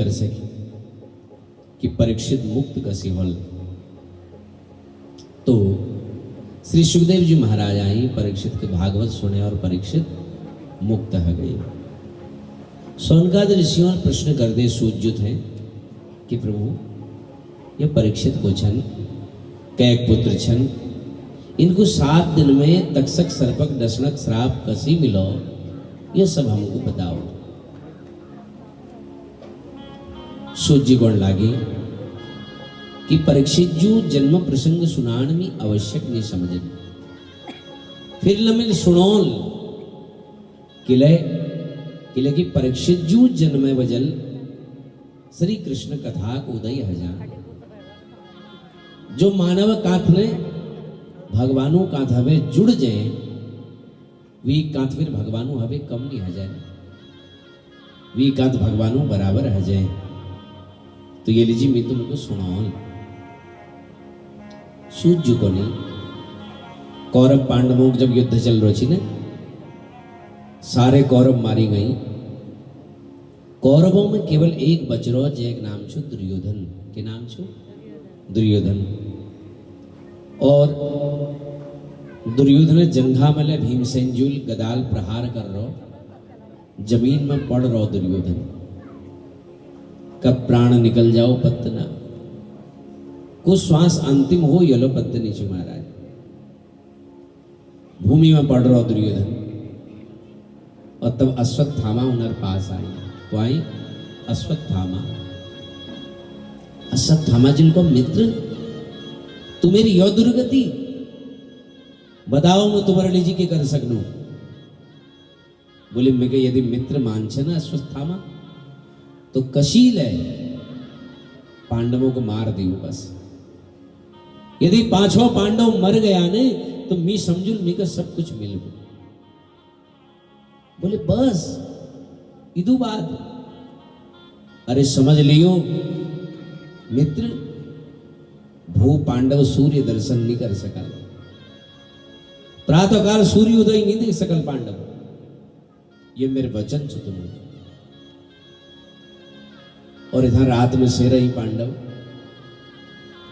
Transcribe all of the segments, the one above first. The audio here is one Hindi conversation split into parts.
कर सके कि परीक्षित मुक्त कसी होल। तो श्री सुखदेव जी महाराज आई परीक्षित के भागवत सुने और परीक्षित मुक्त हो गई। सोनकाद ऋषियों प्रश्न कर दे सूझुत हैं कि प्रभु ये परीक्षित को छन कैक पुत्र छन, इनको 7 दिन में तक्षक सर्पक दशनक श्राप कसी मिलो, ये सब हमको बताओ। सूजी गुण लागे कि परीक्षित जो जन्म प्रसंग सुनान में आवश्यक नहीं समझे, फिर लमिल सुनोल किले किले की परीक्षित जो जन्म वजल श्री कृष्ण कथा को उदय हजा जो मानव काथ ने भगवानों काथ हवे जुड़ जाए वी काथ फिर भगवानों हवे कम नहीं हो जाए, वी काथ भगवानों बराबर हो जाए। तो ये लीजिए मैं तुमको सुनाऊं। सूर्य को नहीं कौरव पांडवों जब युद्ध चल रही थी, सारे कौरव मारी गई। कौरवों में केवल एक बच रो जैक नाम छो दुर्योधन के नाम छो दुर्योधन। और दुर्योधन जंघा मले भीमसेन जूल गदाल प्रहार कर रो, जमीन में पड़ रो दुर्योधन। कब प्राण निकल जाओ पत्तना, कुछ श्वास अंतिम हो यलो पत्त नीचे महाराज। भूमि में पड़ रहा दुर्योधन। और तब अश्वत्थामा उनर पास आई। वो आई अश्वत्थामा। अश्वत्थामा जिनको मित्र तू मेरी यो दुर्गति बताओ, मैं तुम्हारे लिए के कर सकूं। बोले मैं यदि मित्र मानछे ना अश्वत्थामा तो कशील है पांडवों को मार दियो बस। यदि 5 पांडव मर गया ने तो मी समझू मी का सब कुछ मिल गो। बोले बस इदु बात। अरे समझ लियो मित्र, भू पांडव सूर्य दर्शन नहीं कर सकल, प्रातःकाल सूर्य उदय नहीं देख सकल पांडव। ये मेरे वचन छो तुम्हें। और इधर रात में सो रही पांडव,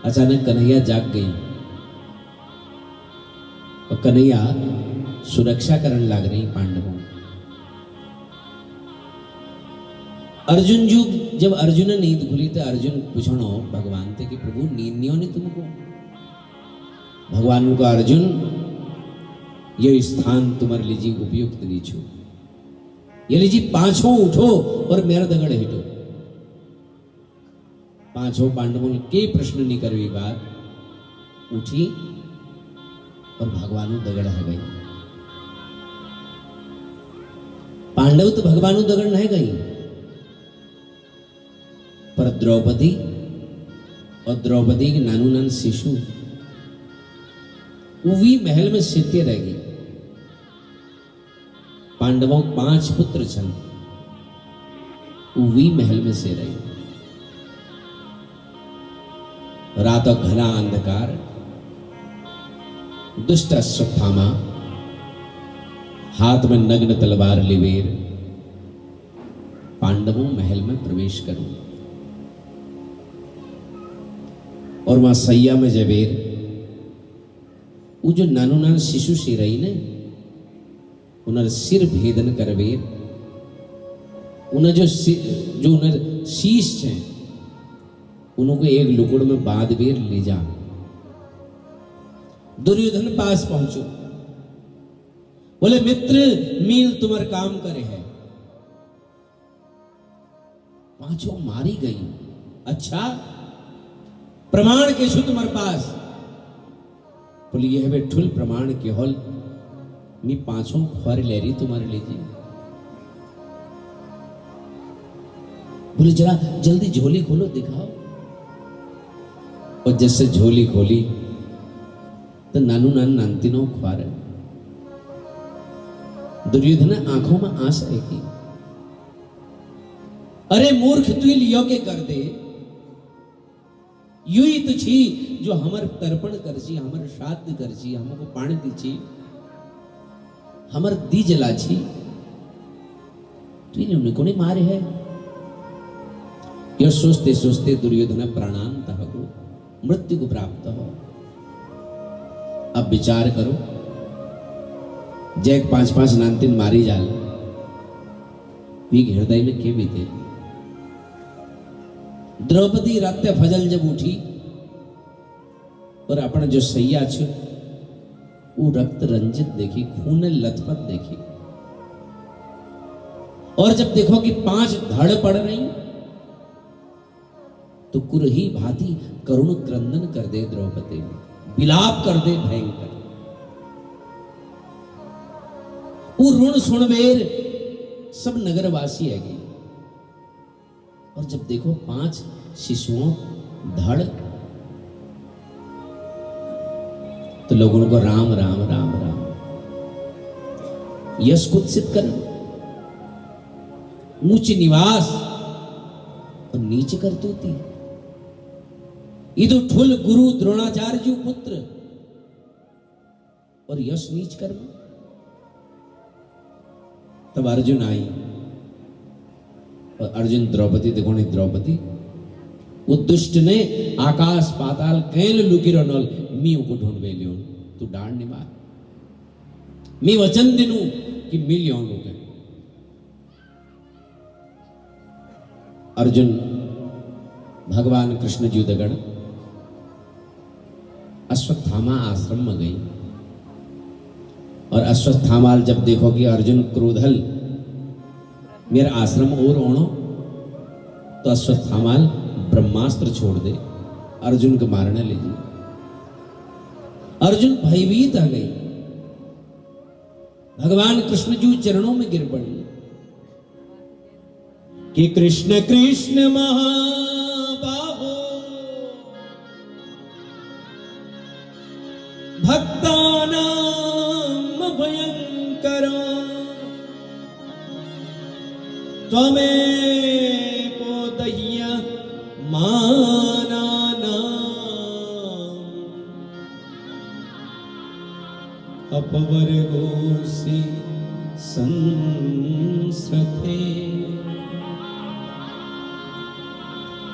अचानक कन्हैया जाग गई और कन्हैया सुरक्षा करने लग रही पांडवों। अर्जुन जो जब अर्जुन ने नींद खुली तो अर्जुन पूछनो भगवान थे कि प्रभु नींद नहीं होनी तुमको। भगवान को अर्जुन ये स्थान तुम्हारे लीजिए उपयुक्त नहीं छो, ये लीजिए 5 उठो और मेरा दगड़ हिटो। 5 पांडवों के प्रश्न नहीं करवी बात उठी और भगवानों दगड़ है गई। पांडव तो भगवानों दगड़ है गई, पर द्रौपदी और द्रौपदी के नानू नान शिशु वो महल में सिद्धे रह गई। पांडवों 5 पुत्र छन, वो महल में से रही। रातों घना अंधकार, दुष्ट अश्वत्थामा हाथ में नग्न तलवार लिवेर पांडवों महल में प्रवेश करूं। और वहां सैया में जबेर वो जो नानो नान शिशु से रही ने उन्हें सिर भेदन करवेर, उन्हें जो उन्हें शीश है उनको एक लुकुड़ में बांध बेर ले जा। दुर्योधन पास पहुंचो, बोले मित्र मील तुम्हार काम करे है। 5 मारी गई। अच्छा प्रमाण के छु तुम्हारे पास? बोले यह वे ठुल प्रमाण के होल मी 5 ख्वार ले रही तुम्हारे लीजिए। बोले जरा जल्दी झोली खोलो दिखाओ। और जैसे झोली खोली तो नानू नान नानतीनों ख्वार। दुर्योधन आंखों में आंस आएगी। अरे मूर्ख तू लियो के कर दे, यू ही तो छी जो हमर तर्पण करची, हमर श्राद्ध करची, हमको पानी दीची, हमर दी जलाची। तो इन उनको नहीं मारे है। यह सोचते सोचते दुर्योधन प्राणांत हो, मृत्यु को प्राप्त हो। अब विचार करो, जैक 5-5 नानतीन मारी जाल वी हृदय में के बीते। द्रौपदी रात्य फजल जब उठी और अपना जो सैया छे वो रक्त रंजित देखी, खून लथपथ देखी। और जब देखो कि 5 धड़ पड़ रही तो कुरही भांति करुण क्रंदन कर दे द्रौपदी, विलाप कर दे भयंकर। वो ऋण सुनवेर सब नगरवासी है गए। और जब देखो 5 शिशुओं धड़ तो लोगों को राम राम राम राम यश कुत्सित कर, ऊंच निवास और नीच करतूती। इदु ठुल गुरु द्रोणाचार्य जी पुत्र और यश नीच कर्म। तब अर्जुन आई और अर्जुन द्रौपदी देखो नहीं, द्रौपदी वो दुष्ट ने आकाश पाताल कैल लुकी रनल मी को ढूंढवे लियो, तू डांड नहीं मार। मी वचन दिनू कि मिल लियो लोग। अर्जुन भगवान कृष्ण जी दगड़ अश्वत्थामा आश्रम में गई। और अश्वत्थामाल जब देखो कि अर्जुन क्रोधल मेरा आश्रम और ओणो, तो अश्वत्थामाल ब्रह्मास्त्र छोड़ दे, अर्जुन को मारने ले जी। अर्जुन भयभीत आ गई, भगवान कृष्ण जी चरणों में गिर पड़ी कि कृष्ण कृष्ण महाबाहो भक्तानां भयंकर त्वमेको दह्य मानानाम् अपवर्गोऽसि संस्रते।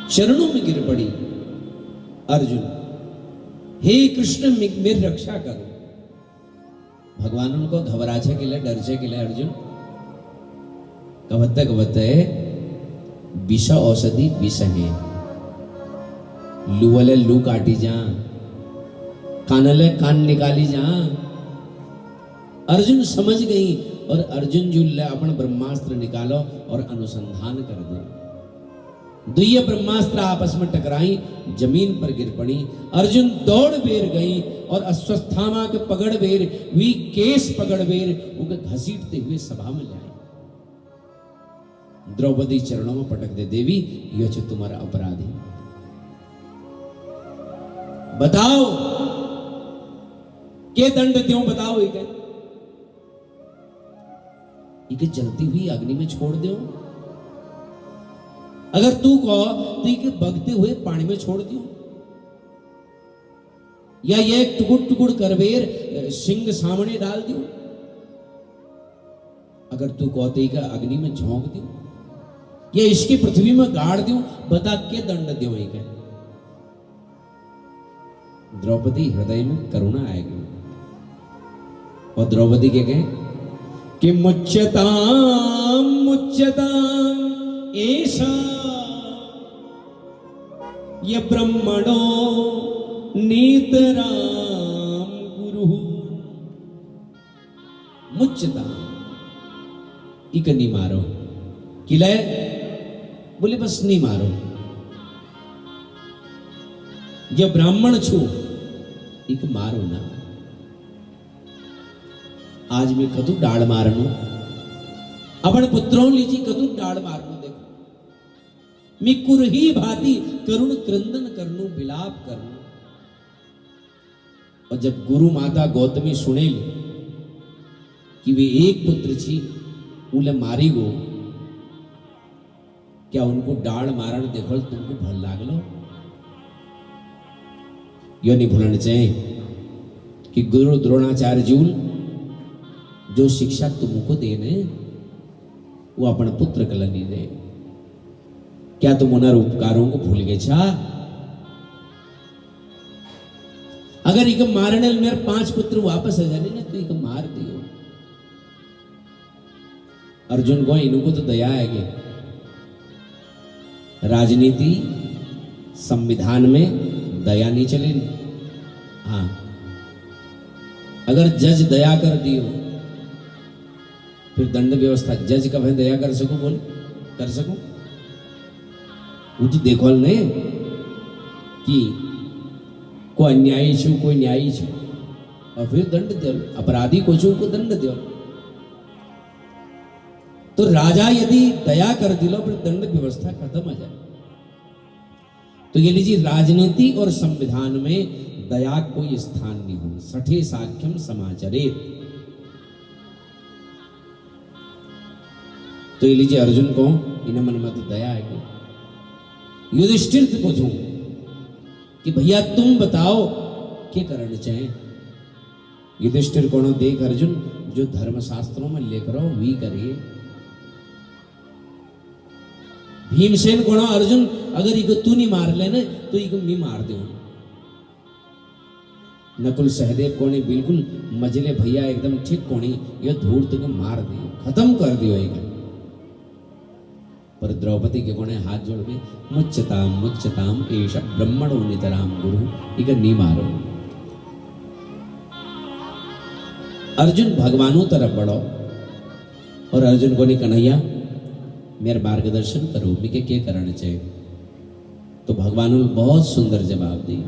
चरणों में गिर पड़ी अर्जुन, हे कृष्ण मेरी रक्षा करो। भगवान उनको घबराचे के लिए, डरचे के लिए अर्जुन कवते विष औषधि विष है, लुवले लू काटी जा, कानले कान निकाली जा। अर्जुन समझ गई और अर्जुन जो अपन ब्रह्मास्त्र निकालो और अनुसंधान कर दे। दुइये ब्रह्मास्त्र आपस में टकराई, जमीन पर गिर पड़ी। अर्जुन दौड़ बेर गई और अश्वत्थामा के पकड़ बेर वी केस पकड़ बेर उनके घसीटते हुए सभा में ले आई। द्रौपदी चरणों में पटक दे, देवी यह जो तुम्हारा अपराध है, बताओ के दंड क्यों, बताओ। इके जलती हुई अग्नि में छोड़ दो, अगर तू कहो तो इके बगते हुए पानी में छोड़ दियो, या ये टुकुड़ टुकुड़ करबेर सिंह सामने डाल दियो। अगर तू कहो तो इके अग्नि में झोंक दियो, या इसकी पृथ्वी में गाड़ दियो, बता के दंड दियो। इके द्रौपदी हृदय में करुणा आएगी और द्रौपदी के कहे कि मुच्यताम मुच्यताम ऐसा ये ब्रह्मणो नीतराम गुरु। मुच्यताम इक नहीं मारो, किले बोले बस नहीं मारो। जो ब्राह्मण छू इक मारो ना। आज मैं कदू डाड़ मारनो, अपन पुत्रों लीजी कदू डाड़ मारनो। देखो मैं कुरही भांति करुण क्रंदन करनू, विलाप करनू। और जब गुरु माता गौतमी सुने कि वे एक पुत्र छी उले मारी गो, क्या उनको डाड़ मारण देखो तुमको भल लागलो? यो नहीं भूलना चाहिए कि गुरु द्रोणाचार्य जी जो शिक्षा तुमको देने वो अपने पुत्र के लिए दे। क्या तुम उन उपकारों को भूल गए छा? अगर इक मारने मेरे 5 पुत्र वापस आ जाने ना तो इक मार दियो। अर्जुन को इनको तो दया है कि राजनीति संविधान में दया नहीं चले। हाँ, अगर जज दया कर दियो फिर दंड व्यवस्था जज कब है दया कर सको? बोल कर सको? वो तो देखो ने कि कोई अन्यायी छू कोई न्यायी छू और फिर दंड दो, अपराधी को छू को दंड दो। तो राजा यदि दया कर दिलो फिर दंड व्यवस्था खत्म हो जाए। तो ये लीजिए राजनीति और संविधान में दया कोई स्थान नहीं हो। सठे साख्यम समाचरेत। तो ये लीजिए अर्जुन को इन मन में तो दया है कि युधिष्ठिर से पूछूं कि भैया तुम बताओ क्या करना चाहे। युधिष्ठिर को देख अर्जुन जो धर्मशास्त्रों में लेकर आओ वी करिए। भीमसेन को अर्जुन अगर इको तू नहीं मार लेने तो इको मैं मार दू। नकुल सहदेव को बिल्कुल मजले भैया एकदम ठीक कोनी ये धूर्त को मार दियो खत्म कर दियो एक। पर द्रौपदी के कोने हाथ जोड़ के मुच्यताम मुच्यताम एष ब्रह्मणो नितराम गुरु इक नहीं मारो। अर्जुन भगवानों तरफ बढ़ो और अर्जुन को नहीं कन्हैया मेरा मार्गदर्शन करो मिके क्या करना चाहिए। तो भगवान ने बहुत सुंदर जवाब दी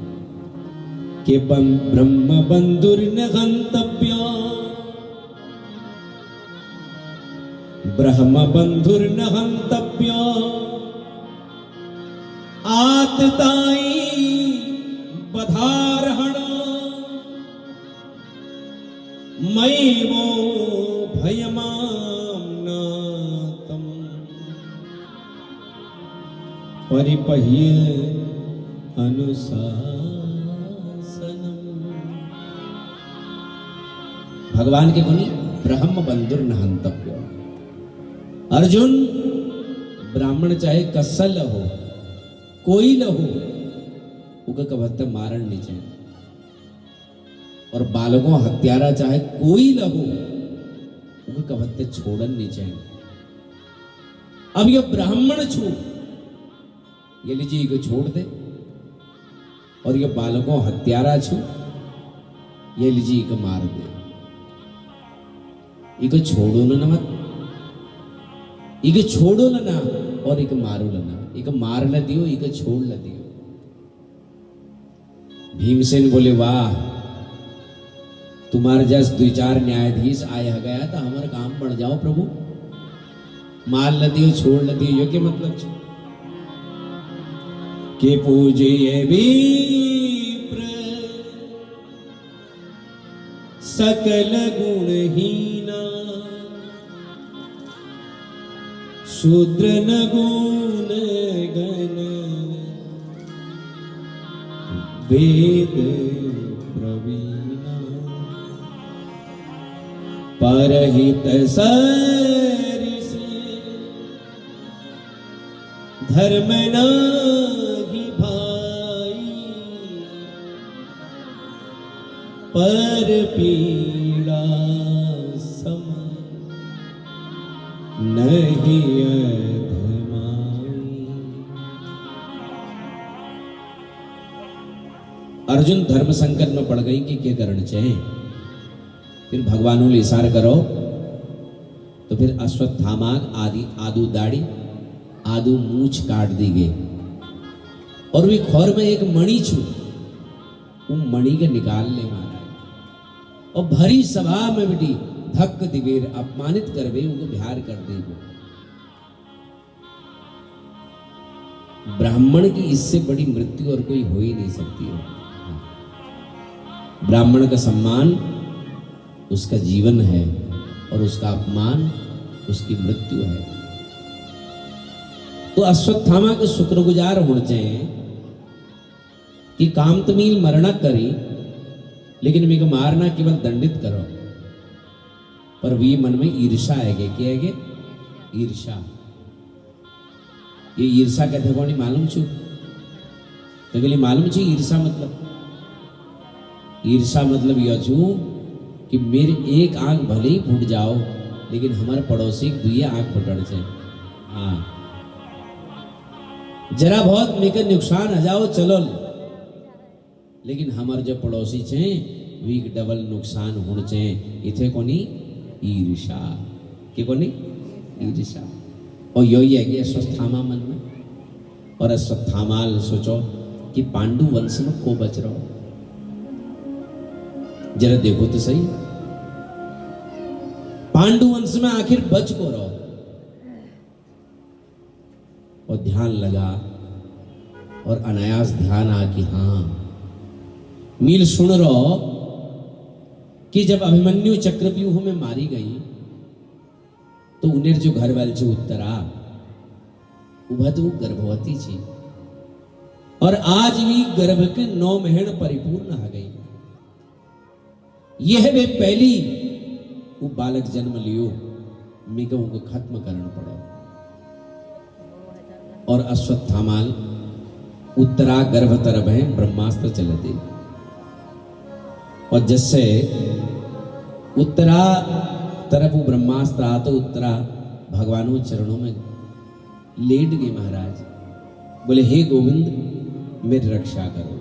कि ब्रह्म बंधुर्न गंतव्य ब्रह्म बंधुर्न हंतव्य आतताई बधारहण मयि वो भयमाम्नातम परिपह्य अनुशासनम। भगवान के गुणी ब्रह्म बंधुर्न हंतव्य। अर्जुन ब्राह्मण चाहे कसल हो कोई ल हो उका कभत्ते मारण नहीं चाहिए। और बालकों हत्यारा चाहे कोई ल हो उका कभत्ते छोड़न नहीं चाहिए। अब ये ब्राह्मण छू ये लीजिए इको छोड़ दे और ये बालकों हत्यारा छू ये लीजिए इको मार दे। इको छोड़ो ना मत इको छोड़ो ना और इको मारो ना। इको मार ल दियो इको छोड़ ल दियो। भीमसेन बोले वाह तुम्हारे जैसे 2-4 न्यायाधीश आया गया तो हमारा काम बढ़ जाओ प्रभु। मार ल दियो छोड़ ल दियो यो के मतलब छो के पूजे विप्र सकल गुणहीना शूद्र न गुण गण वेद प्रवीणा परहित सरिस धर्म नाही भाई पर पीड़ा सम नहीं अधमाई। अर्जुन धर्म संकट में पड़ गई कि क्या करना चाहिए। फिर भगवानों ने इशारा करो तो फिर अश्वत्थामा आदि आदू दाढ़ी आदू मूछ काट दी गई और वे खोर में एक मणि छू वो मणि के निकाल ले मारा और भरी सभा में बेटी धक्क दिवेर अपमानित कर वे उनको बिहार कर देगो। ब्राह्मण की इससे बड़ी मृत्यु और कोई हो ही नहीं सकती है। ब्राह्मण का सम्मान उसका जीवन है और उसका अपमान उसकी मृत्यु है। तो अश्वत्थामा के शुक्रगुजार होने चाहिए कि काम तमील मरना करी लेकिन मेरे मारना केवल दंडित करो। पर वी मन में ईर्षा है क्या है ईर्षा। ये ईर्षा कहते कोनी मालूम छू? तो बोले मालूम छे ईर्षा मतलब? ईर्षा मतलब यह छू कि मेरे एक आंख भले ही फूट जाओ लेकिन हमारे पड़ोसी दुए आंख फुटड़ छे। हाँ, जरा बहुत मेरे नुकसान आ जाओ चलो, लेकिन हमारे जो पड़ोसी छे वीक डबल नुकसान होने छे। इथे कोनी ईर्षा के कोनी ईर्षा। और यही है कि अश्वत्थामा मन में, और अश्वत्थामाल सोचो कि पांडु वंश में को बच रहो, जरा देखो तो सही, पांडु वंश में आखिर बच को रहो। और ध्यान लगा और अनायास ध्यान आ कि हाँ मील सुन रहो कि जब अभिमन्यु चक्रव्यूह में मारी गई तो उन्हें जो घर वाले जो उत्तरा उभतु गर्भवती थी और आज भी गर्भ के 9 महीने परिपूर्ण आ गई। यह वे पहली वो बालक जन्म लियो मिगों को खत्म करना पड़ो। और अश्वत्थामाल उत्तरा गर्भ तरफ है ब्रह्मास्त्र चलते, और जिससे उत्तरा तरफ वो ब्रह्मास्त्र आ तो उत्तरा भगवानों चरणों में लेट गई। महाराज बोले हे गोविंद मेरी रक्षा करो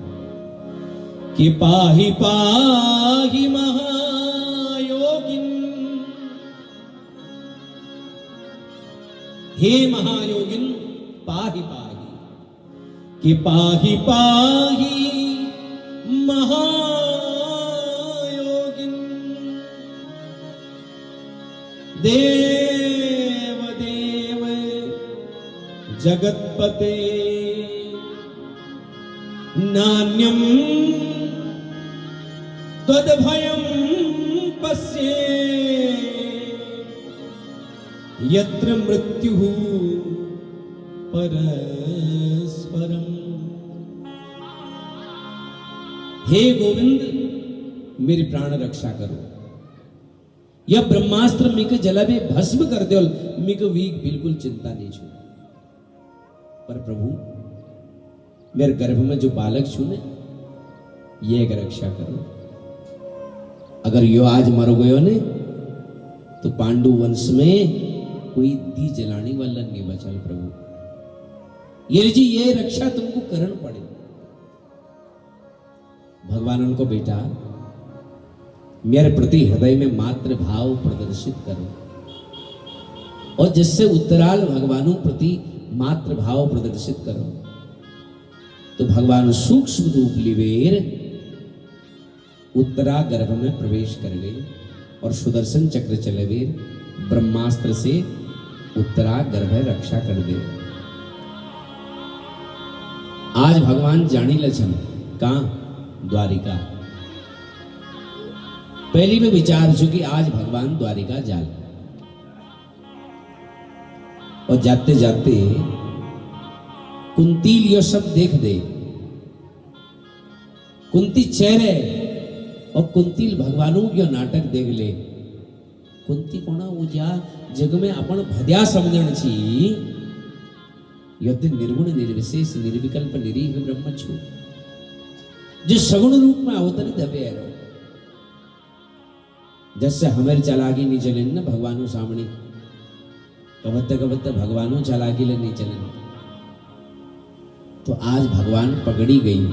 कि पाहि पाहि महायोगिन, हे महायोगिन पाहि पाहि, कि पाहि पाहि महायोगिन, देव देव जगतपते नान्यम त्वद्भयं पश्ये यत्र मृत्युः परस्परम। हे गोविंद मेरी प्राण रक्षा करो, यह ब्रह्मास्त्र मिक जलावे भस्म कर दो, मिक वीक बिल्कुल चिंता नहीं छू। पर प्रभु मेरे गर्भ में जो बालक छू ने ये एक रक्षा करो, अगर यो आज मर गयो ने तो पांडु वंश में कोई दी जलाने वाला नहीं बचल। प्रभु ये जी ये रक्षा तुमको करना पड़े। भगवान उनको बेटा मेरे प्रति हृदय में मात्र भाव प्रदर्शित करो, और जिससे उत्तराल भगवानों प्रति मात्र भाव प्रदर्शित करो तो भगवान सूक्ष्म रूप लिवेर उत्तरा गर्भ में प्रवेश कर गए और सुदर्शन चक्र चलेवेर ब्रह्मास्त्र से उत्तरा गर्भ रक्षा कर दे। आज भगवान जानी लछन कहां द्वारिका। पहली में विचार चुकी आज भगवान द्वारिका जाल, और जाते जाते कुंती यो सब देख दे, कुंती चेहरे और कुंतील भगवानों यो नाटक देख ले। कुंती कोणा वो जा जग में अपन भद्या समझण छी, यद्य निर्गुण निर्विशेष निर्विकल्प निरीह ब्रह्म छु, जो सगुण रूप में अवतरी दबे रहो। जैसे हमें चलाकी नहीं चले न भगवानों सामने, कवत्ते भगवानों चलाकी ले नहीं चले, तो आज भगवान पकड़ी गई।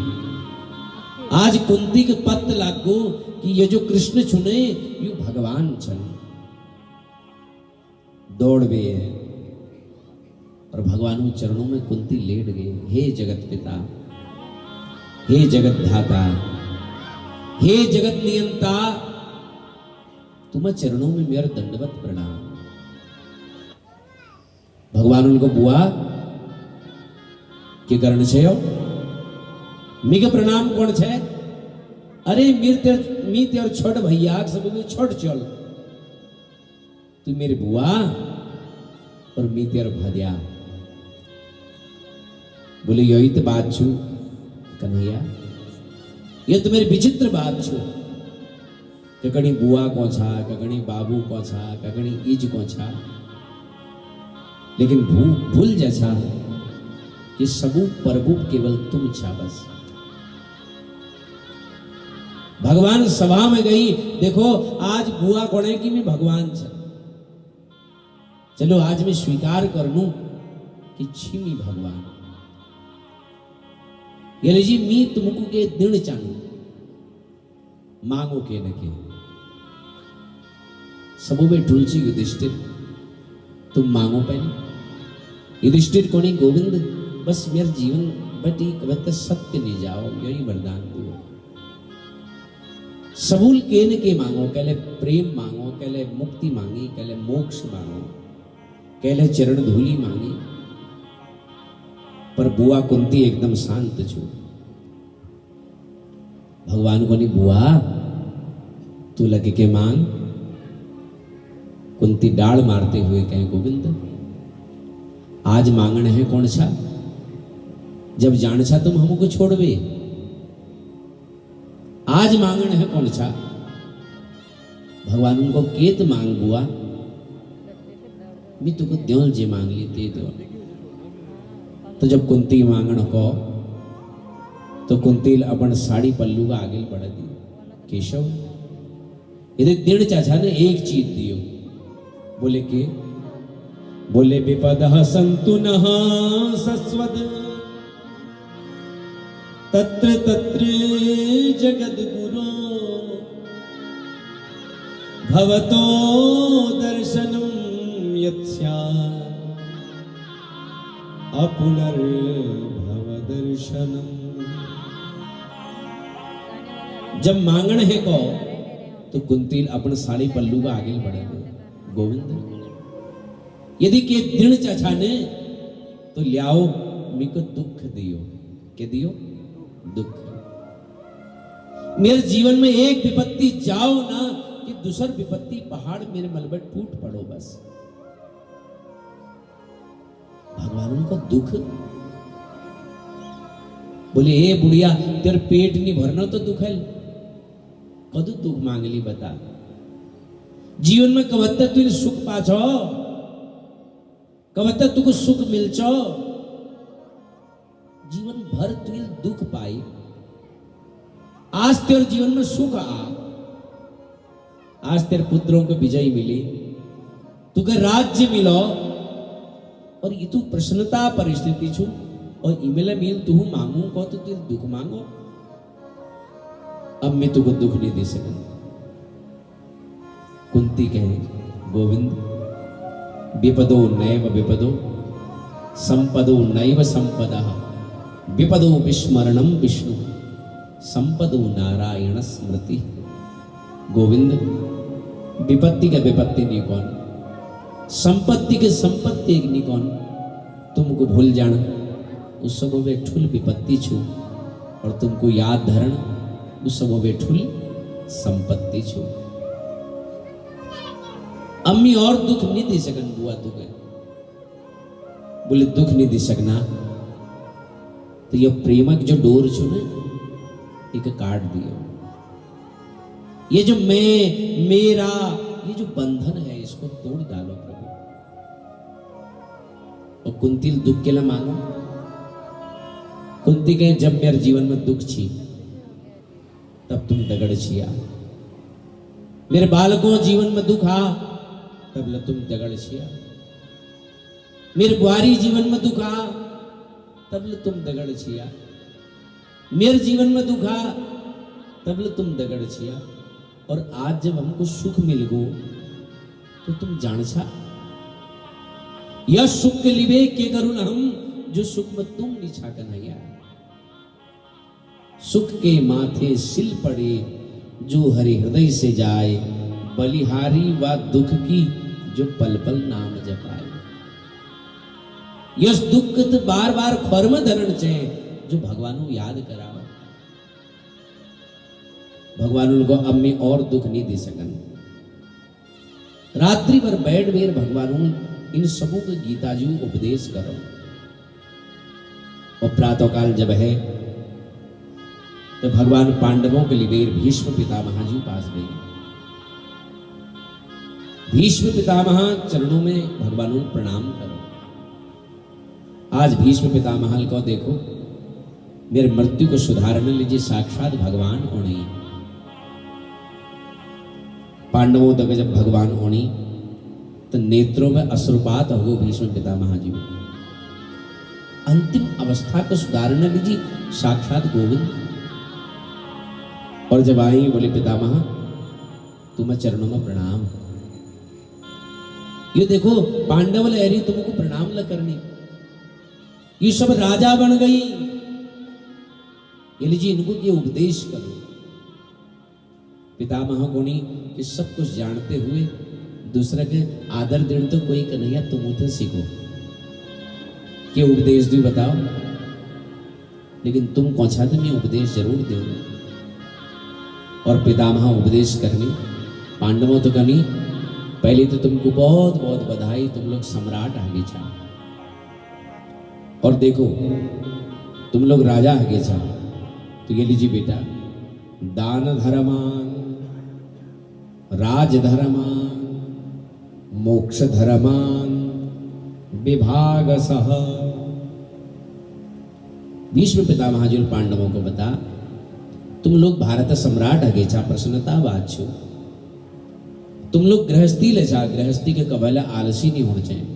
आज कुंती के पत्त लागो कि ये जो कृष्ण चुने यू भगवान छन। दौड़ गए और भगवानों चरणों में कुंती लेट गए। हे जगत पिता, हे जगत धाता, हे जगत नियंता, तुम्हें चरणों में मेरा दंडवत प्रणाम। भगवान उनको बुआ के करण छे मीके प्रणाम कौन छे? अरे मी तेर छोट भैया सब छोट चल, तू मेरी बुआ और मी तेर भदिया। बोले यही तो बात छू कन्हैया, ये तो मेरी विचित्र बात छू। ककड़ी बुआ को छा, ककड़ी बाबू को छा, ककड़ी इज को छा, लेकिन भूल जैसा कि सबू प्रभु केवल तुम छा बस। भगवान सभा में गई, देखो आज बुआ कोणे की मैं भगवान छ, चलो आज मैं स्वीकार कर लूं कि छिमी भगवान ये लीजिए मी तुमको के दिन चाहूं मांगो के न के सबो में तुलसी युधिष्ठिर तुम मांगो पहले। युधिष्ठिर कोणी गोविंद बस मेरे जीवन बटी कवत सत्य नहीं जाओ यही वरदान दो। सबूल केन के मांगो, कहले प्रेम मांगो, कहले मुक्ति मांगी, कहले मोक्ष मांगो, कहले चरण धूली मांगी। पर बुआ कुंती एकदम शांत छू। भगवान को नहीं बुआ तू लगे के मांग। कुंती डाल मारते हुए कहे गोविंद आज मांगण है कौन सा, जब जान छा तुम हमको छोड़वे। आज मांगण है कौन सा। भगवान उनको केत मांग बुआ, मैं तुको द्योल जे मांग ली ते दो। तो जब कुंती मांगण को तो कुंती अपन साड़ी पल्लू का आगे बढ़ा दी। केशव यदि दिन चाचा ने एक चीज दियो, बोले के बोले विपदः सन्तु नः सस्वद तत्र तत्र जगद्गुरो भवतो दर्शनं यत्स्यात् अपुनर्भव दर्शनम्। जब मांगण है को तो कुंती अपन साड़ी पल्लू का आगे बढ़े गोविंद यदि के दृढ़ चाचा ने तो लियाओ मेरे को दुख दियो। के दियो दुख। मेरे जीवन में एक विपत्ति जाओ ना कि दूसर विपत्ति पहाड़ मेरे मलबे टूट पड़ो बस। भगवान उनको दुख बोले ए बुढ़िया तेरे पेट नहीं भरना तो दुख है कदू दुख मांग ली बता। जीवन में कवत्ता तू सुख पाछो, कवत्ता तुको सुख मिलचो, जीवन भर तू दुख पाई। आज तेरे जीवन में सुख आ, आज तेरे पुत्रों को विजय मिली, तुके राज्य मिलो और ये तू प्रसन्नता परिस्थिति छु और इमेला मिल तू मांगू को तो तू दुख मांगो। अब मैं तुको दुख नहीं दे सकूं। कुंती कहे गोविंद विपदो नैव विपदो संपदो नैव संपदः विपदो विस्मरणं विष्णु संपदो नारायण स्मृति। गोविंद विपत्ति का विपत्ति नहीं कौन, संपत्ति के संपत्ति एक नहीं कौन। तुमको भूल जाना उस सब में ठुल विपत्ति छू और तुमको याद धरण उस सब में ठुल संपत्ति छू। अम्मी और दुख नहीं दे सकन बुआ तुके। बोले दुख नहीं दे सकना तो ये प्रेमक जो डोर छू ने एक काट दियो। ये जो मैं मेरा ये जो बंधन है इसको तोड़ डालो प्रभु। और कुंती दुख के लिए मांगो। कुंती कहे जब मेरे जीवन में दुख छी तब तुम दगड़ छिया। मेरे बालकों जीवन में दुख आ तब ल तुम दगड़ छिया। मेरे बुआरी जीवन में दुख आ तब ल तुम दगड़ छिया। मेरे जीवन में दुख आ तब ल तुम दगड़ छिया। और आज जब हमको सुख मिल गो तो तुम जान छा यह सुख के लिए के करूँ हम जो सुख में तुम निछा कन्हैया। सुख के माथे सिल पड़े जो हरि हृदय से जाए बलिहारी व दुख की जो पल पल नाम जपाए। यस दुख तो बार बार खर्म धरण छे जो भगवान याद कराओ। भगवान उनको अब में और दुख नहीं दे सकन। रात्रि भर बैठ बेर भगवान इन सबों को गीता जी उपदेश करो। और प्रातः काल जब है तो भगवान पांडवों के लिए भीष्म पितामह जी पास गए। भीष्म पितामह चरणों में भगवान प्रणाम करो। आज भीष्म पितामह को देखो, मेरे मृत्यु को सुधारने लीजिए साक्षात भगवान ओणी। पांडवों तक जब भगवान ओणी तो नेत्रों में अश्रुपात हो भीष्म पितामह जी। अंतिम अवस्था को सुधारने लीजिए साक्षात गोविंद। और जब आई बोले पितामह तुम्हें चरणों में प्रणाम। ये देखो पांडव लहरी तुमको प्रणाम न करनी, ये सब राजा बन गई, ये लीजिए इनको ये उपदेश करो। पितामह कोनी कि सब कुछ जानते हुए दूसरा के आदर देने तो कोई कन्हैया तुम उधर सीखो, कि उपदेश दो बताओ, लेकिन तुम कौन सा तुम्हें उपदेश जरूर दो। और पितामह उपदेश करने पांडवों तो कनी पहले तो तुमको बहुत बहुत बधाई, तुम लोग सम्राट आगे जाओ। और देखो तुम लोग राजा आगे जाओ, तो ये लीजिए बेटा दान धर्मान, राज धर्मान, मोक्ष धर्मान, विभाग सह। भीष्म पितामह जी पांडवों को बता, तुम लोग भारत सम्राट आगे जा प्रसन्नता बात छो, तुम लोग गृहस्थी ले जा, गृहस्थी के कबल आलसी नहीं होना चाहिए,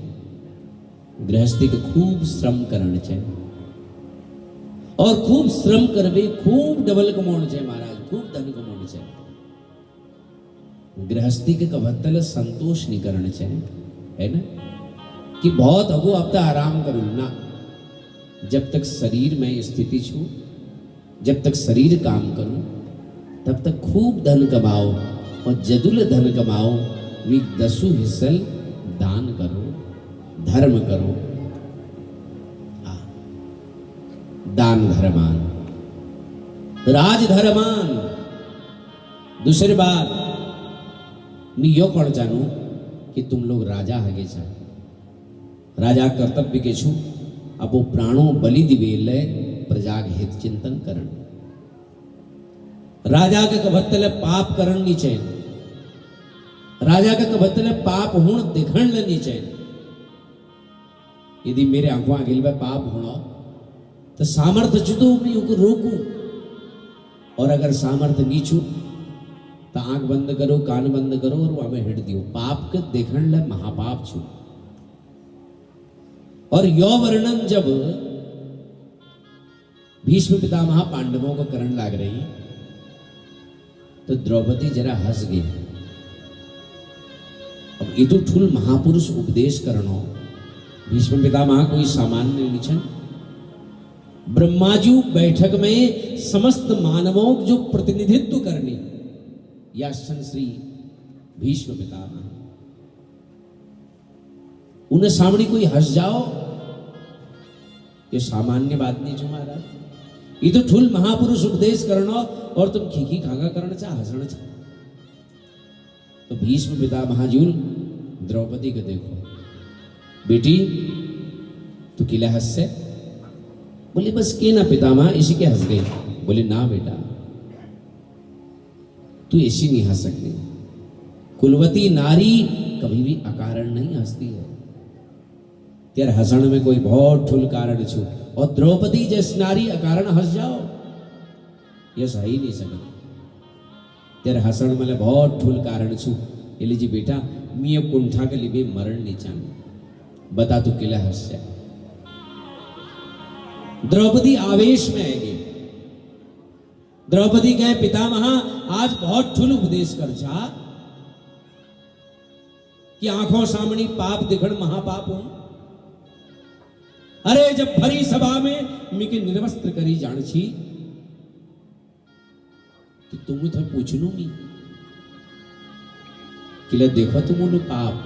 गृहस्थी के खूब श्रम करना चाहिए, और खूब श्रम करवे खूब डबल कमाना चाहिए महाराज, खूब धन कमाना चाहिए। गृहस्थी के कबत्तल संतोष नहीं करना चाहिए, है ना, कि बहुत अगो अब तक आराम करूं ना। जब तक शरीर में स्थिति छू, जब तक शरीर काम करूं, तब तक खूब धन कमाओ, और जदुल धन कमाओ वी 10 हिस्सल दान करो, धर्म करो। दान धर्मान, राज धर्मान। दूसरी बात मैं यो कौन जानू कि तुम लोग राजा आगे जाओ, राजा कर्तव्य के छू अब वो प्राणों बलि दिवेले प्रजा के हित चिंतन करण। राजा के कबत्तले पाप करण नहीं चाहिए, राजा के कबत्तले पाप हुण दिखण नहीं चाहिए। यदि मेरे आंखों आगे में पाप होना तो सामर्थ्य जुदो मैं उनको रोकूं, और अगर सामर्थ्य नहीं छू तो आंख बंद करो, कान बंद करो और वहां में हिट दियो, पाप के देखण ले महापाप छू। और यो वर्णन जब भीष्म पितामह पांडवों को करण लाग रही तो द्रौपदी जरा हंस गई। अब ये तो ठुल महापुरुष उपदेश करनो, भीष्म पितामह कोई सामान्य नहीं छन। ब्रह्माजी बैठक में समस्त मानवों को जो प्रतिनिधित्व करनी या श्री भीष्म पितामह, उन्हें सामने कोई हंस जाओ, ये सामान्य बात नहीं जो महाराज, ये तो ठुल महापुरुष उपदेश करना और तुम खीखी खागा करना चाह, हंसना चाह। तो भीष्म पितामह जी द्रौपदी को देखो, बेटी तू किला हंस से? बोले बस के ना पितामह, इसी के हंस गई। बोले ना बेटा तू ऐसी नहीं हंस सकती, कुलवती नारी कभी भी अकारण नहीं हंसती है। तेरे हंसण में कोई बहुत ठुल कारण छू, और द्रौपदी जैसी नारी अकारण हंस जाओ ये सही नहीं सकता। तेरे हंसण में बहुत ठुल कारण छू, ये लीजिए बेटा मैं कुंठा के लिए मरण नहीं चाहूं, बता तू किला हंस जा। द्रौपदी आवेश में आएगी, द्रौपदी कहे पितामह आज बहुत ठुल उपदेश कर जा, कि आंखों सामने पाप दिखण महापाप हूं। अरे जब भरी सभा में मिके निर्वस्त्र करी जान छी, तो तुम तो पूछ लूंगी कि देखो तुम लो पाप,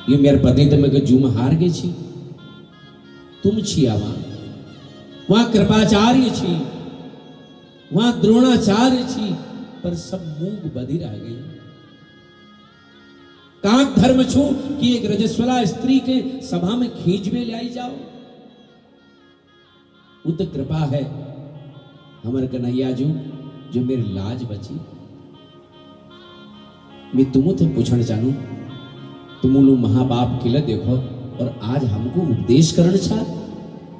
ये मेरे पति तो मैं जूम हार गई छी, तुम छिया वहां कृपाचार्य छी, वहां द्रोणाचार्य छी, पर सब मूंग बधिर आ गई। कांक धर्म छू कि एक रजस्वला स्त्री के सभा में खींचवे ले आई जाओ, उत कृपा है हमारे कन्हैया जो मेरी लाज बची। मैं तुम थे पूछना चाहूं, तुम लो महापाप किला देखो और आज हमको उपदेश करण छा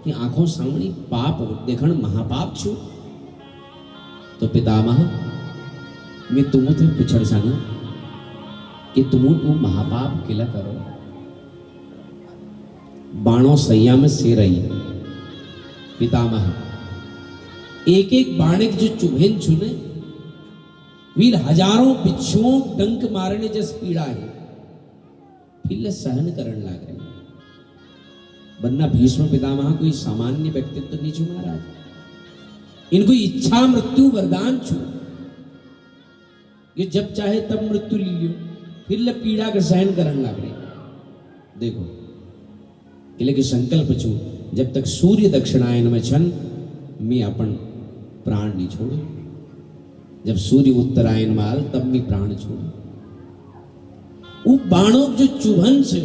कि आंखों सामने पाप देखण महापाप छू। तो पितामह मैं तुमसे पूछण चाहूं कि तुम वो महापाप केला करो। बाणों सैया में से रही पितामह एक एक बाणिक जो चुभेन छुने वीर हजारों बिच्छुओं डंक मारने जस पीड़ा है फिर सहन करण लाग रहे। वरना भीष्म पितामह कोई सामान्य व्यक्तित्व नहीं छू महाराज। इनको इच्छा मृत्यु वरदान छू। ये जब चाहे तब मृत्यु ले लियो फिर पीड़ा का सहन करण लाग रहे। देखो किले के संकल्प छू जब तक सूर्य दक्षिणायन में छन मैं अपन प्राण नहीं छोड़ू। जब सूर्य उत्तरायण में आल तब मैं प्राण छोड़ू। वो बाणों जो चुभन से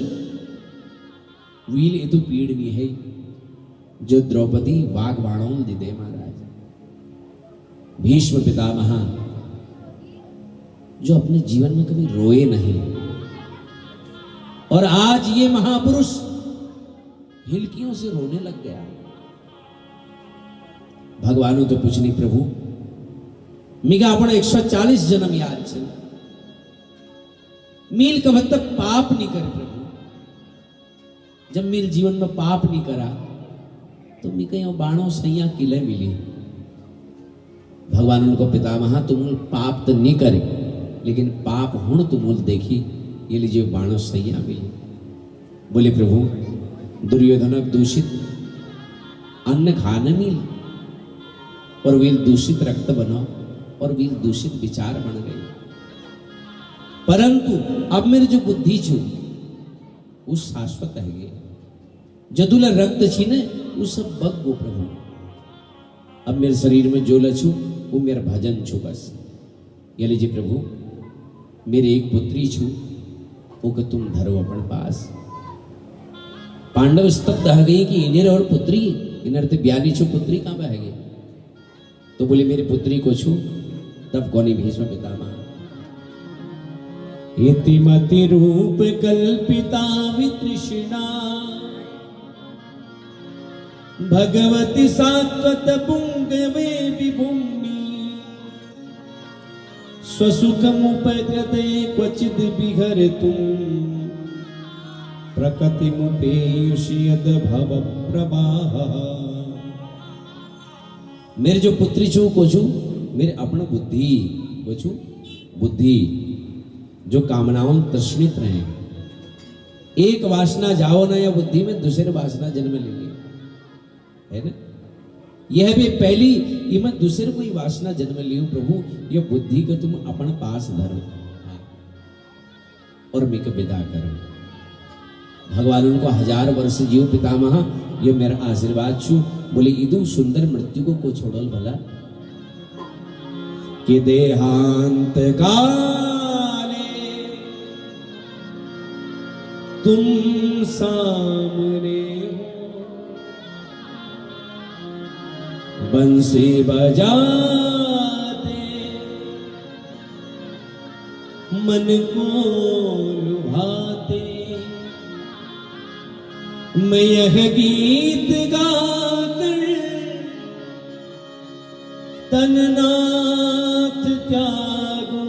वील ये तो पीड़ नहीं है जो द्रौपदी वाग बाणों दे दे महाराज। भीष्म पितामह जो अपने जीवन में कभी रोए नहीं और आज ये महापुरुष हिलकियों से रोने लग गया। भगवानों तो कुछ नहीं प्रभु मिगा अपना 140 जन्म याद छे मील कब तक पाप नहीं करे प्रभु। जब मील जीवन में पाप नहीं करा तो मी कहीं बाणों सैया किले मिली। भगवान उनको पितामह तुम पाप तो नहीं करे लेकिन पाप हुण तुम देखी ये लीजिए बाणों सैया मिली। बोले प्रभु दुर्योधन दूषित अन्न खाने मिल और वीर दूषित रक्त बनो और वीर दूषित विचार बन गए। परंतु अब मेरी जो बुद्धि छू वो शाश्वत है। जदुल रक्त छीने वो सब बग गो प्रभु। अब मेरे शरीर में जो लछू वो मेरा भजन छू बस। ये लीजिए प्रभु मेरी एक पुत्री छू वो कि तुम धरो अपन पास। पांडव स्तब्ध रह गई कि इन्हें और पुत्री इन्हें तो ब्यानी छू पुत्री कहां बह गई। तो बोले मेरी पुत्री को छू। तब कौनी भीष्म पितामह इतिमति रूप कल्पिता वितृष्णा भगवती सात्वत पुंगवे विभूमि स्वसुखमुपद्रते क्वचिद् विहरतुम् प्रकृतिमुपेयुषि यद् भव प्रवाह। मेरे जो पुत्री छू को छू मेरे अपना बुद्धि को छू बुद्धि जो कामनाओं तृष्णित रहे। एक वासना जाओ ना या बुद्धि में दूसरे वासना जन्म लेंगे है ना। यह भी पहली ये मैं दूसरे कोई वासना जन्म लियो प्रभु ये बुद्धि को तुम अपन पास धरो और मैं को विदा करो। भगवान उनको 1000 वर्ष जीव पितामह ये मेरा आशीर्वाद छू। बोले इदु सुंदर मृत्यु को छोड़ल भला कि देहांत काले तुम सामने हो बंसी बजाते मन को लुभाते। मैं यह गीत गाकर तननाथ त्यागो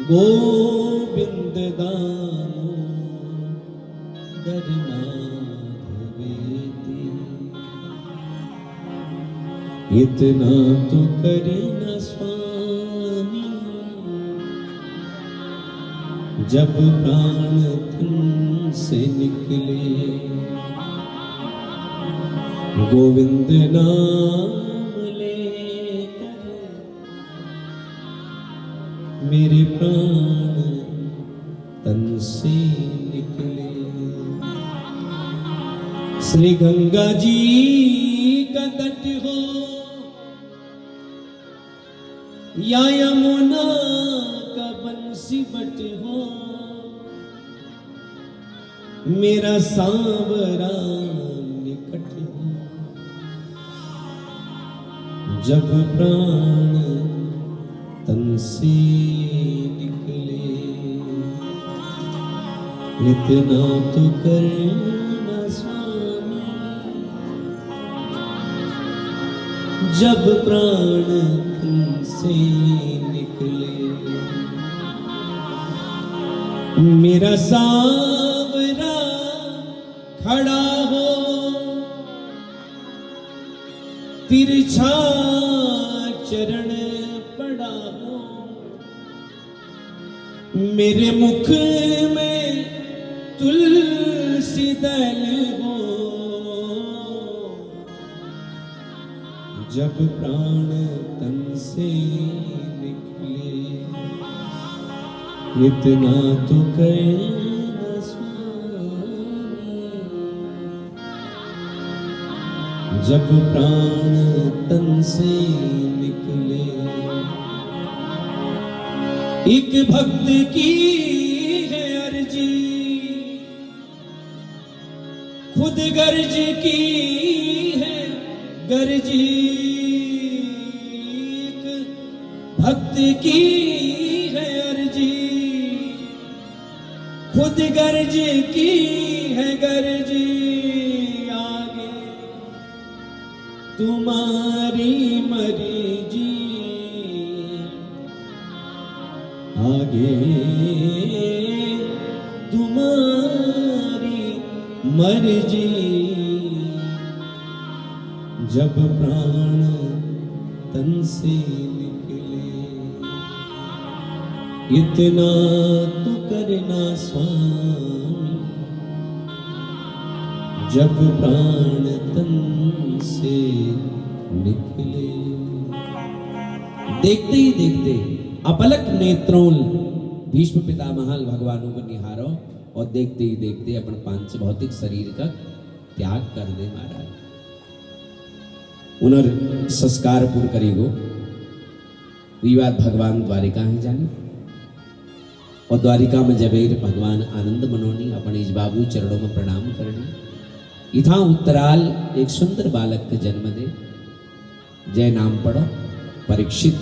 गोविंद दामो दरनाथवेती। इतना तो करे न स्वामी जब प्राण तन से निकले गोविंद नाम लेकर मेरे प्राण तन से निकले। श्री गंगा जी का तट हो या यमुना का बंसी बट हो मेरा सांवरा निकट हो जब प्राण तन से निकले। इतना तो करना स्वामी, जब प्राण तुमसे निकले। मेरा सांवरा खड़ा हो, तिरछा चरण पड़ा हो, मेरे मुख में तुलसी दल हो, जब प्राण तन से निकले। इतना तो करना स्वामी, जब प्राण तन से निकले। एक भक्त की है अर्जी, खुद गर्ज की है गर्जी। एक भक्त की है अर्जी, खुद गर्ज की है गर्जी। आगे तुम्हारी मर्जी, आगे तुम्हारी मर्जी। जब प्राण तन से निकले, इतना तो करना स्वामी, जब प्राण तन से निकले। देखते ही देखते अपलक नेत्रों भीष्म पितामह भगवानों को निहारो, और देखते ही देखते अपन पांच भौतिक शरीर का त्याग कर दे महाराज। उनर संस्कार पूर्ण करेगो विवाद भगवान द्वारिका है जानी, और द्वारिका में जबेर भगवान आनंद मनोनी अपने इस बाबू चरणों में प्रणाम करनी। इथा उत्तराल एक सुंदर बालक का जन्म दे, जय नाम पढ़ो परीक्षित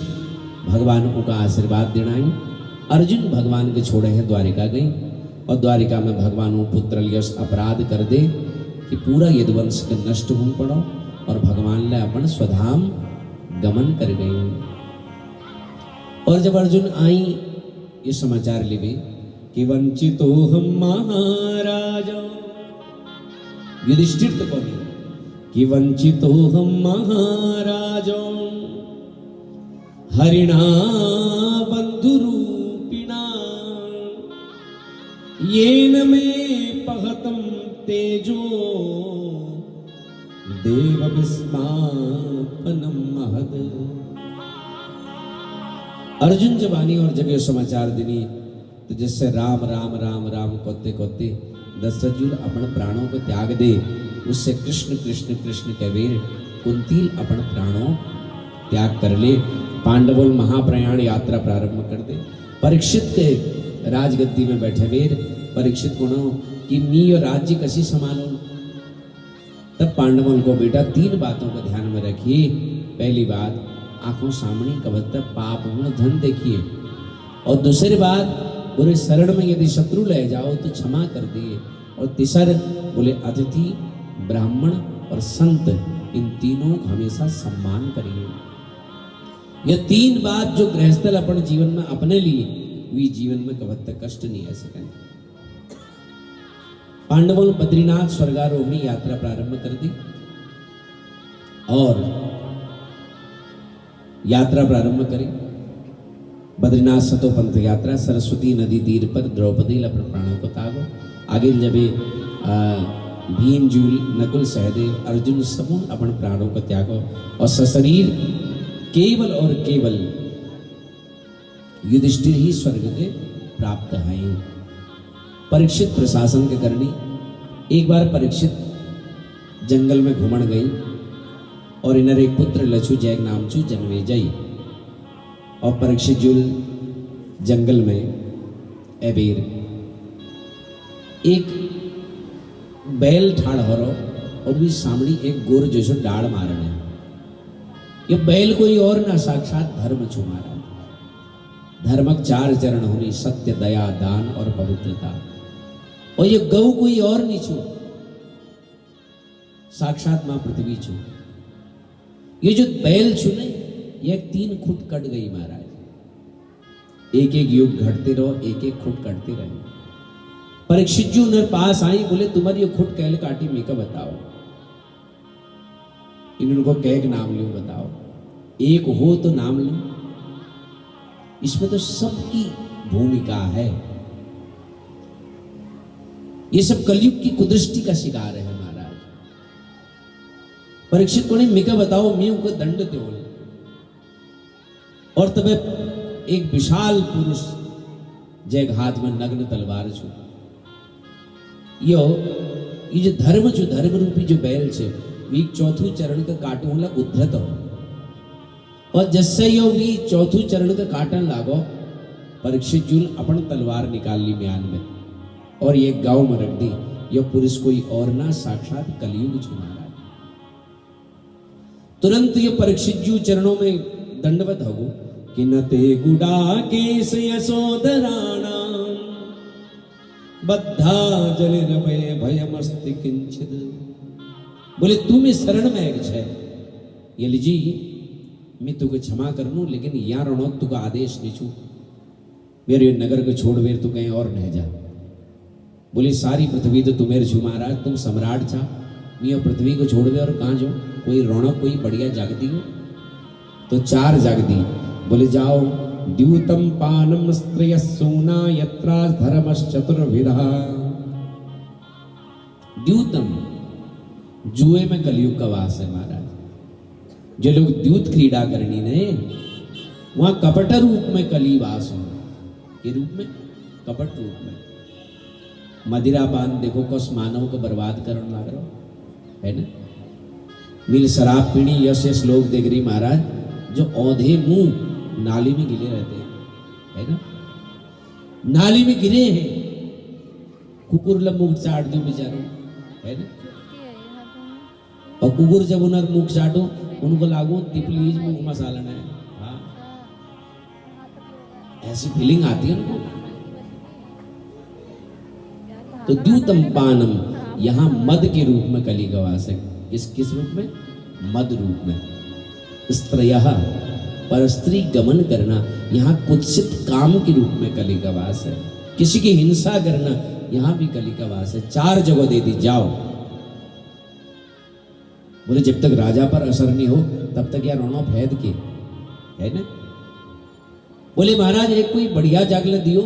भगवान का आशीर्वाद देनाई। अर्जुन भगवान के छोड़े हैं द्वारिका गई, और द्वारिका में भगवान पुत्र यश अपराध कर दे कि पूरा यदुवंश के नष्ट हो पड़ो, और भगवान ले अपन स्वधाम गमन कर गए। और जब अर्जुन आई ये समाचार लिवे कि वंचितो हम महाराज, युधिष्ठिर तो कौन कि वंचितो हम महाराज, हरिणा बंधुरूपिणा, येन में पहतम तेजो देव विस्मापनम महद। अर्जुन जब आनी और जब ये समाचार दिनी, तो जिससे राम राम राम राम कोते कोते दशरथ जी अपन प्राणों को त्याग दे, उससे कृष्ण कृष्ण कृष्ण कबीर कुंतील अपन प्राणों त्याग कर ले। पांडवों महाप्रयाण यात्रा प्रारंभ कर दे। परीक्षित के राजगद्दी में बैठे वीर परीक्षित गुणों कि मी और राज्य कसी समानो। तब पांडवों को बेटा तीन बातों को ध्यान में रखिए। पहली बात, आंखों सामने कबत्ता पाप गुण धन देखिए, और दूसरी बात, बुरे शरण में यदि शत्रु ले जाओ तो क्षमा कर दिए, और तीसर बोले अतिथि ब्राह्मण और संत इन तीनों का हमेशा सम्मान करिए। यह तीन बात जो गृहस्थल अपन जीवन में अपने लिए वी जीवन में कबत्ता कष्ट नहीं आ सकें। पांडवों बद्रीनाथ स्वर्गारोहणी यात्रा प्रारंभ कर दी, और यात्रा प्रारंभ करी। बद्रीनाथ सतोपंथ यात्रा सरस्वती नदी तीर पर द्रौपदी अपन प्राणों को त्यागो। आगे जबे भीम जूल नकुल सहदेव अर्जुन समूह अपन प्राणों को त्यागो, और सशरीर केवल और केवल युधिष्ठिर ही स्वर्ग के प्राप्त हैं। परीक्षित प्रशासन के करनी। एक बार परीक्षित जंगल में घूमण गई, और इनर एक पुत्र लछु जैग नाम चू जन्मे जई। और परीक्षित जुल जंगल में एबीर एक बैल ठाड़ हो रो, और भी सामने एक गोर जैसो डाड़ मारने। ये बैल कोई और ना साक्षात धर्म छुमारा। धर्मक चार चरण होनी, सत्य दया दान और पवित्रता। और ये गौ कोई और नहीं छू, साक्षात मां पृथ्वी छू। ये जो बैल छू ने, ये 3 खुट कट गई महाराज। एक एक युग घटते रहो, एक एक खुट कटते रहे। परीक्षित जी उन्हें पास आई, बोले तुम्हारी ये खुट कैल काटी मेका बताओ। इनको कैक नाम लो, बताओ एक हो तो नाम लो। इसमें तो सबकी भूमिका है। ये सब कलयुग की कुदृष्टि का शिकार है महाराज। परीक्षित को नहीं मेका बताओ, मैं उनको दंड दो। और तब एक विशाल पुरुष जय हाथ में नग्न तलवार छू। ये जो धर्म छू, धर्म रूपी जो बैल छे, वी चौथू चरण का काटू ला उद्धत हो। और जैसे वी चौथू चरण का काटन लागो, परीक्षित जूल अपन तलवार निकाल ली म्यान में और ये गांव में रख दी। यह पुरुष कोई और ना, साक्षात कलयुग छू महाराज। तुरंत ये परीक्षित जू चरणों में दंडवत हो कि न ते गुडा केस यशोधराणाम बद्धा जलिर्भय भयमस्ति किंचित। बोले तू में शरण में एक छे, ये लीजी मैं तुके क्षमा करनू, लेकिन यहाँ रणो तुका आदेश नहीं छू। मेरे नगर को छोड़ वेर तू कहीं और नहीं जा। बोले सारी पृथ्वी तो तुम्हें छू महाराज, तुम सम्राट छा। मैं पृथ्वी को छोड़ दे और कहाँ जाओ? कोई रौनक कोई बढ़िया जागती हो तो 4 जाग दी। बोले जाओ, द्यूतम पानम स्त्रिय सोना यत्रा धर्मश्चतुर्विधा। द्यूतम जुए में कलयुग का वास है महाराज। जो लोग द्यूत क्रीड़ा करनी ने, वहां कपट रूप में कली वास हो। के रूप में, कपट रूप में। मदिरा पान देखो कस मानव को बर्बाद करने लग रहा है ना। मिल शराब पीनी यश यश लोग देख रही महाराज, जो औंधे मुंह नाली में गिरे रहते हैं, है ना। नाली में गिरे हैं, कुकुर ला मुंह चाट दो बेचारों, है ना। और कुकुर जब उन्हें मुंह चाटो, उनको लागू तिपलीज मुंह मसाला है। हाँ, ऐसी फीलिंग आती है उनको। तो द्यूतम पानम यहां मद के रूप में कली का वास है। किस रूप में? मद रूप में। स्त्रयः पर स्त्री गमन करना, यहां कुत्सित काम के रूप में कली का वास है। किसी की हिंसा करना, यहां भी कली का वास है। 4 जगह दे दी, जाओ। बोले जब तक राजा पर असर नहीं हो तब तक यार रोना फैद के, है ना। बोले महाराज एक कोई बढ़िया जागले दियो।